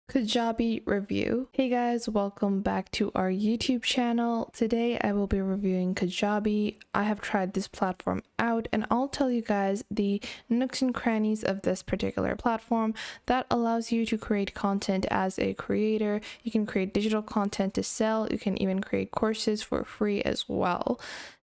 Kajabi review. Hey guys, welcome back to our YouTube channel. Today I will be reviewing Kajabi. I have tried this platform out and I'll tell you guys the nooks and crannies of this particular platform that allows you to create content as a creator. You can create digital content to sell. You can even create courses for free as well.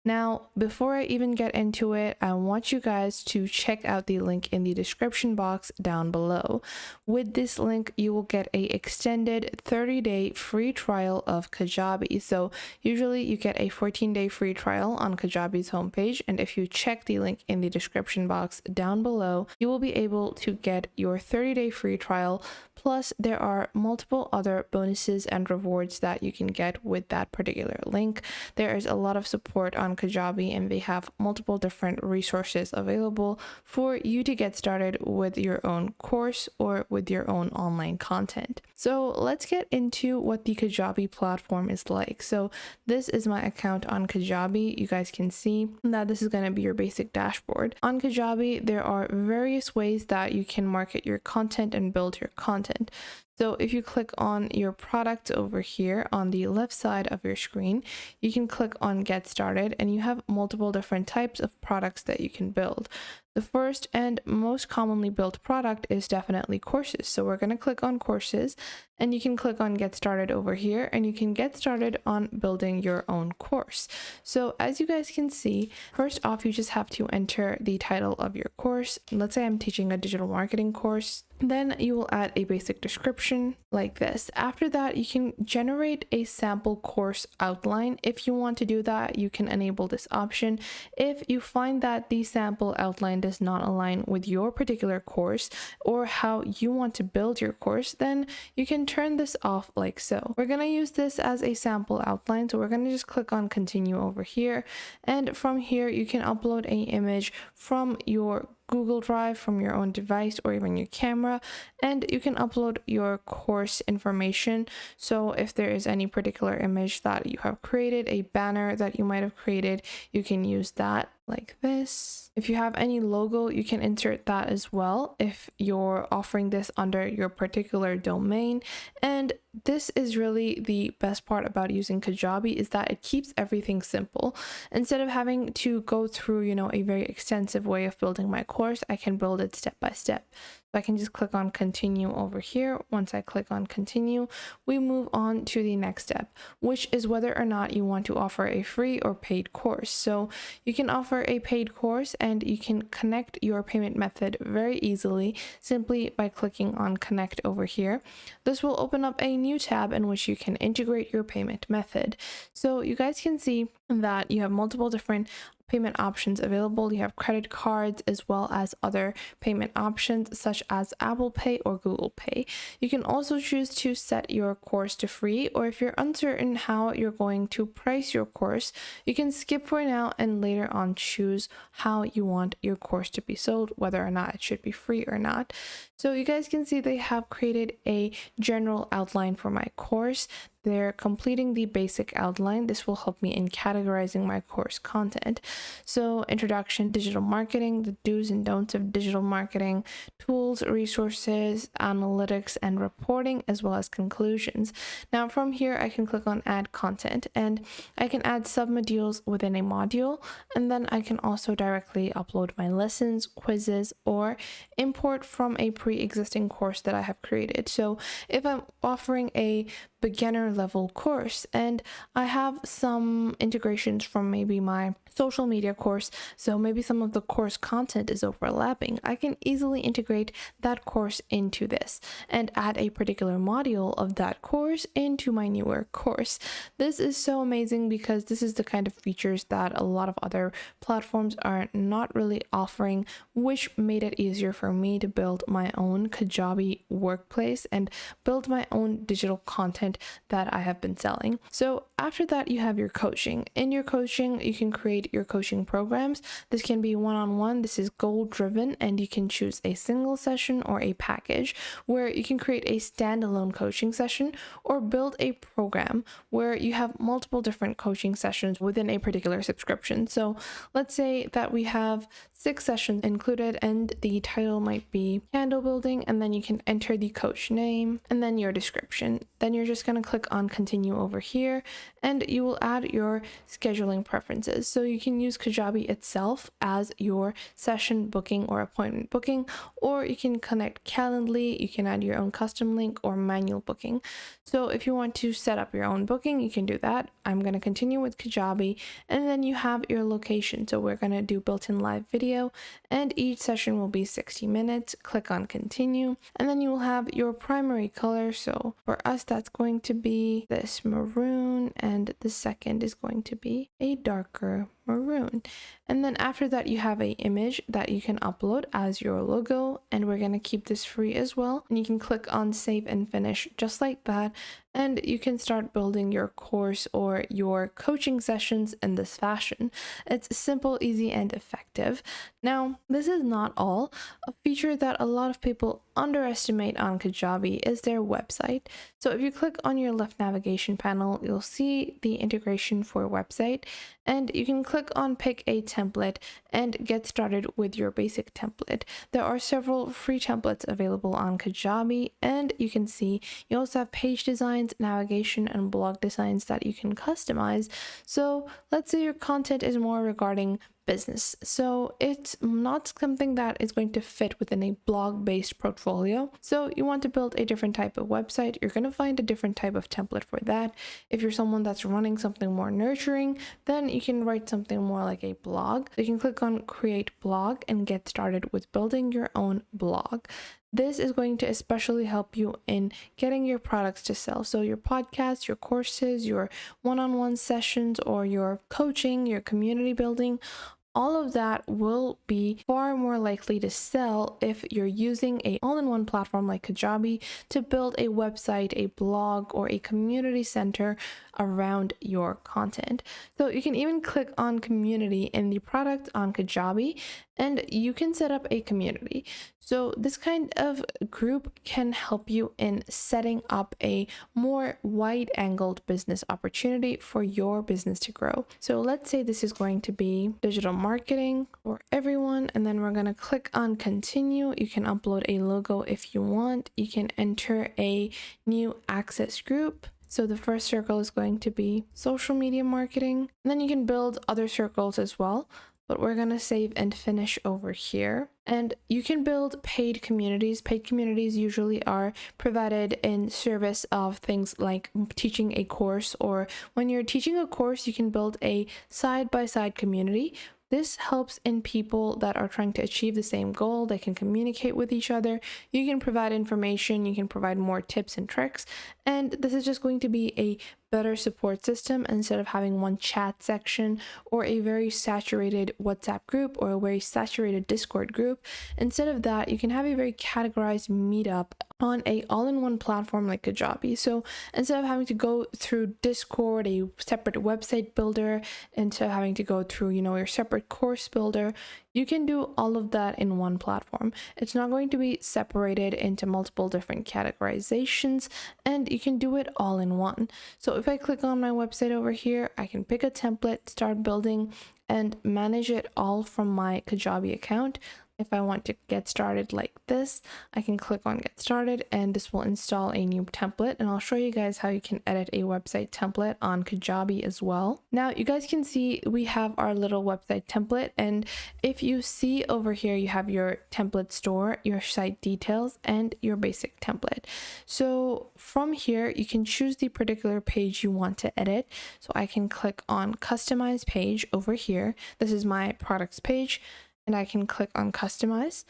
Now, before I even get into it, I want you guys to check out the link in the description box down below. With this link, you will get a extended 30-day free trial of Kajabi. So usually you get a 14-day free trial on Kajabi's homepage. And if you check the link in the description box down below, you will be able to get your 30-day free trial. Plus, there are multiple other bonuses and rewards that you can get with that particular link. There is a lot of support on Kajabi and they have multiple different resources available for you to get started with your own course or with your own online content. So let's get into what the Kajabi platform is like. So this is my account on Kajabi. You guys can see that this is going to be your basic dashboard. On Kajabi, there are various ways that you can market your content and build your content. So if you click on your product over here on the left side of your screen, you can click on Get Started and you have multiple different types of products that you can build. The first and most commonly built product is definitely courses. So we're going to click on courses and you can click on Get Started over here and you can get started on building your own course. So as you guys can see, first off, you just have to enter the title of your course. Let's say I'm teaching a digital marketing course. Then you will add a basic description like this. After that, you can generate a sample course outline. If you want to do that, you can enable this option. If you find that the sample outline does not align with your particular course or how you want to build your course, then you can turn this off like so. We're going to use this as a sample outline. So we're going to just click on continue over here. And from here, you can upload an image from your Google Drive, from your own device, or even your camera, and you can upload your course information. So if there is any particular image that you have created, a banner that you might have created, you can use that like this. If you have any logo, you can insert that as well if you're offering this under your particular domain. And this is really the best part about using Kajabi, is that it keeps everything simple. Instead of having to go through, a very extensive way of building my course, I can build it step by step. So I can just click on continue over here. Once I click on continue, we move on to the next step, which is whether or not you want to offer a free or paid course. So you can offer a paid course and you can connect your payment method very easily simply by clicking on connect over here. This will open up a new tab in which you can integrate your payment method. So you guys can see that you have multiple different payment options available. You have credit cards as well as other payment options such as Apple Pay or Google Pay. You can also choose to set your course to free, or if you're uncertain how you're going to price your course, you can skip for now and later on choose how you want your course to be sold, whether or not it should be free or not. So you guys can see they have created a general outline for my course. They're completing the basic outline. This will help me in categorizing my course content. So introduction, digital marketing, the do's and don'ts of digital marketing, tools, resources, analytics, and reporting, as well as conclusions. Now from here, I can click on add content and I can add submodules within a module. And then I can also directly upload my lessons, quizzes, or import from a pre-existing course that I have created. So if I'm offering a beginner level course and I have some integrations from maybe my social media course, so maybe some of the course content is overlapping, I can easily integrate that course into this and add a particular module of that course into my newer course. This is so amazing because this is the kind of features that a lot of other platforms are not really offering, which made it easier for me to build my own Kajabi workplace and build my own digital content that that I have been selling. So after that, you have your coaching. In your coaching, you can create your coaching programs. This can be one-on-one. This is goal driven, and you can choose a single session or a package where you can create a standalone coaching session or build a program where you have multiple different coaching sessions within a particular subscription. So let's say that we have 6 sessions included, and the title might be candle building, and then you can enter the coach name and then your description. Then you're just going to click on continue over here, and you will add your scheduling preferences. So you can use Kajabi itself as your session booking or appointment booking, or you can connect Calendly. You can add your own custom link or manual booking. So if you want to set up your own booking, you can do that. I'm going to continue with Kajabi, and then you have your location. So we're going to do built-in live video, and each session will be 60 minutes. Click on continue, and then you will have your primary color. So for us, that's going to be this maroon, and the second is going to be a darker maroon. And then after that, you have an image that you can upload as your logo, and we're going to keep this free as well. And you can click on save and finish just like that, and you can start building your course or your coaching sessions in this fashion. It's simple, easy, and effective. Now, this is not all. A feature that a lot of people underestimate on Kajabi is their website. So if you click on your left navigation panel, you'll see the integration for website, and you can click on pick a template and get started with your basic template. There are several free templates available on Kajabi, and you can see you also have page designs, navigation, and blog designs that you can customize. So let's say your content is more regarding business, so it's not something that is going to fit within a blog-based portfolio. So you want to build a different type of website, you're going to find a different type of template for that. If you're someone that's running something more nurturing, then you can write something more like a blog. You can click on create blog and get started with building your own blog. This is going to especially help you in getting your products to sell. So your podcasts, your courses, your one-on-one sessions, or your coaching, your community building, all of that will be far more likely to sell if you're using a all-in-one platform like Kajabi to build a website, a blog, or a community center around your content. So you can even click on community in the product on Kajabi, and you can set up a community. So this kind of group can help you in setting up a more wide-angled business opportunity for your business to grow. So let's say this is going to be digital marketing for everyone, and then we're going to click on continue. You can upload a logo if you want. You can enter a new access group. So the first circle is going to be social media marketing, and then you can build other circles as well. But we're going to save and finish over here. And you can build paid communities. Paid communities usually are provided in service of things like teaching a course, or when you're teaching a course, you can build a side-by-side community. This helps in people that are trying to achieve the same goal. They can communicate with each other. You can provide information. You can provide more tips and tricks. And this is just going to be a better support system instead of having one chat section or a very saturated WhatsApp group or a very saturated Discord group. Instead of that, you can have a very categorized meetup on a all-in-one platform like Kajabi. So instead of having to go through Discord, a separate website builder, instead of having to go through, your separate course builder, you can do all of that in one platform. It's not going to be separated into multiple different categorizations, and you can do it all in one. So if I click on my website over here, I can pick a template, start building, and manage it all from my Kajabi account. If I want to get started like this, I can click on get started, and this will install a new template, and I'll show you guys how you can edit a website template on Kajabi as well. Now you guys can see we have our little website template, and if you see over here, you have your template store, your site details, and your basic template. So from here, you can choose the particular page you want to edit. So I can click on customize page over here. This is my products page, and I can click on customize.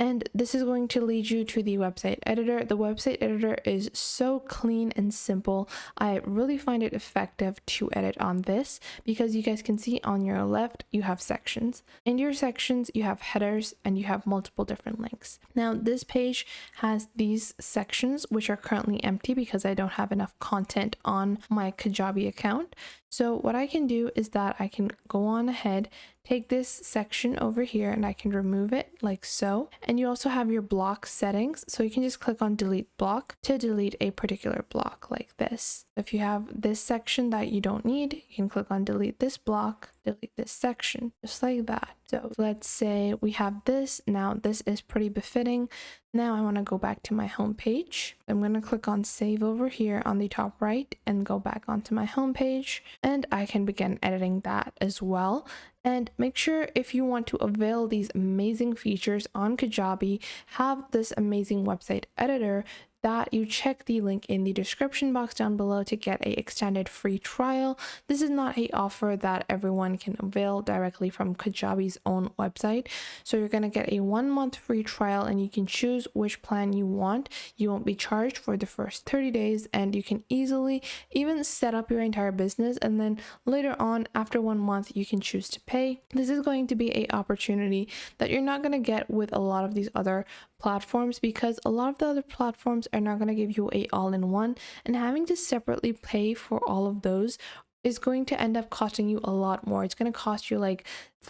And this is going to lead you to the website editor. The website editor is so clean and simple. I really find it effective to edit on this because you guys can see on your left, you have sections. In your sections, you have headers and you have multiple different links. Now, this page has these sections, which are currently empty because I don't have enough content on my Kajabi account. So what I can do is that I can go on ahead, take this section over here, and I can remove it like so. And you also have your block settings. So you can just click on delete block to delete a particular block like this. If you have this section that you don't need, you can click on delete this block, delete this section, just like that. So let's say we have this. Now this is pretty befitting. Now I want to go back to my home page. I'm going to click on save over here on the top right and go back onto my home page, and I can begin editing that as well. And make sure, if you want to avail these amazing features on Kajabi, have this amazing website editor, that you check the link in the description box down below to get a extended free trial. This is not a offer that everyone can avail directly from Kajabi's own website. So you're going to get a 1 month free trial and you can choose which plan you want. You won't be charged for the first 30 days and you can easily even set up your entire business, and then later on after 1 month you can choose to pay. This is going to be an opportunity that you're not going to get with a lot of these other platforms, because a lot of the other platforms are not going to give you a all-in-one, and having to separately pay for all of those is going to end up costing you a lot more. It's going to cost you like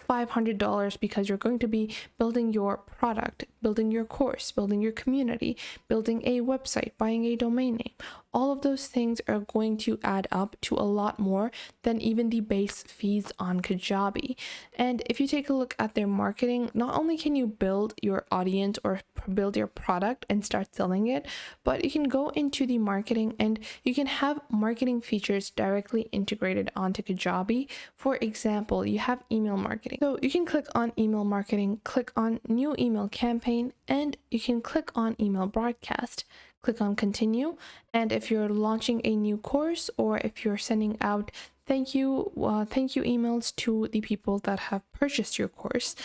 $500 because you're going to be building your product, building your course, building your community, building a website, buying a domain name. All of those things are going to add up to a lot more than even the base fees on Kajabi. And if you take a look at their marketing, not only can you build your audience or build your product and start selling it, but you can go into the marketing and you can have marketing features directly integrated onto Kajabi. For example, you have email marketing. So you can click on email marketing, click on new email campaign, and you can click on email broadcast. Click on continue, and if you're launching a new course or if you're sending out thank you emails to the people that have purchased your course,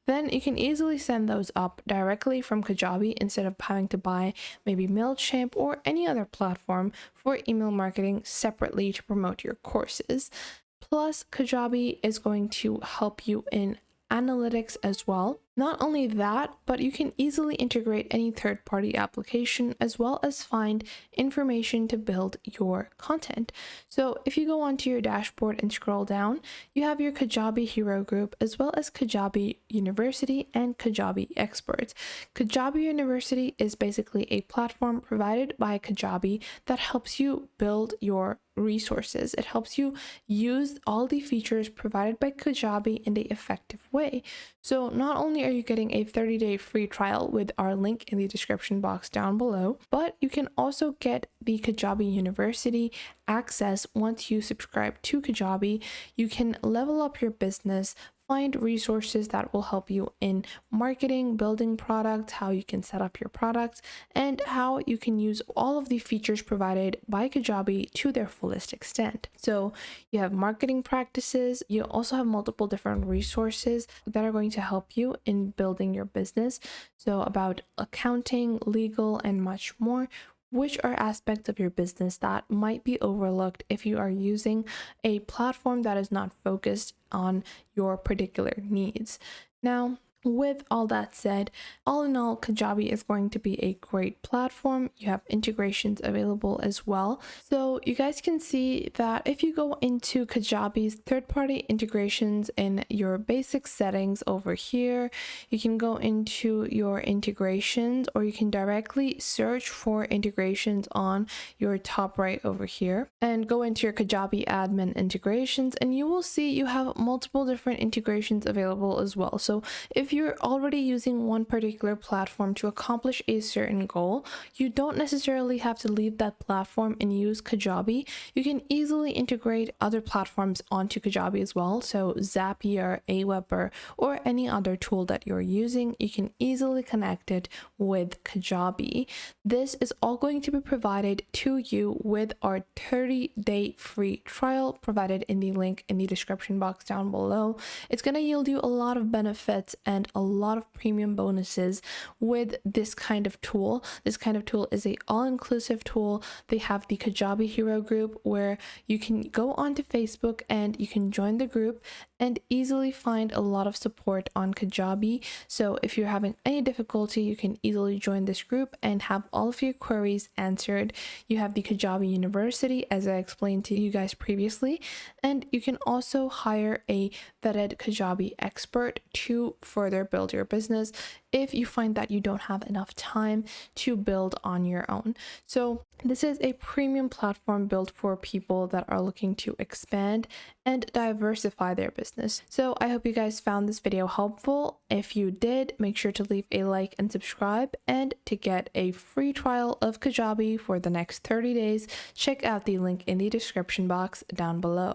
then you can easily send those up directly from Kajabi instead of having to buy maybe MailChimp or any other platform for email marketing separately to promote your courses. Plus, Kajabi is going to help you in analytics as well. Not only that, but you can easily integrate any third-party application as well as find information to build your content. So if you go onto your dashboard and scroll down, you have your Kajabi Hero Group as well as Kajabi University and Kajabi Experts. Kajabi University is basically a platform provided by Kajabi that helps you build your resources. It helps you use all the features provided by Kajabi in an effective way. So not only are you getting a 30-day free trial with our link in the description box down below, but you can also get the Kajabi University access once you subscribe to Kajabi. You can level up your business, find resources that will help you in marketing, building products, how you can set up your products, and how you can use all of the features provided by Kajabi to their fullest extent. So you have marketing practices, you also have multiple different resources that are going to help you in building your business. So about accounting, legal, and much more, which are aspects of your business that might be overlooked if you are using a platform that is not focused on your particular needs. Now, with all that said, all in all, Kajabi is going to be a great platform. You have integrations available as well. So you guys can see that if you go into Kajabi's third-party integrations in your basic settings over here, you can go into your integrations, or you can directly search for integrations on your top right over here and go into your Kajabi admin integrations, and you will see you have multiple different integrations available as well. So if you're already using one particular platform to accomplish a certain goal, you don't necessarily have to leave that platform and use Kajabi. You can easily integrate other platforms onto Kajabi as well. So Zapier, Aweber, or any other tool that you're using, you can easily connect it with Kajabi. This is all going to be provided to you with our 30-day free trial provided in the link in the description box down below. It's going to yield you a lot of benefits and and a lot of premium bonuses with this kind of tool. This kind of tool is a all-inclusive tool. They have the Kajabi Hero group where you can go onto Facebook and you can join the group and easily find a lot of support on Kajabi. So if you're having any difficulty, you can easily join this group and have all of your queries answered. You have the Kajabi University, as I explained to you guys previously, and you can also hire a vetted Kajabi expert to further build your business if you find that you don't have enough time to build on your own. So this is a premium platform built for people that are looking to expand and diversify their business. So I hope you guys found this video helpful. If you did, make sure to leave a like and subscribe, and to get a free trial of Kajabi for the next 30 days, check out the link in the description box down below.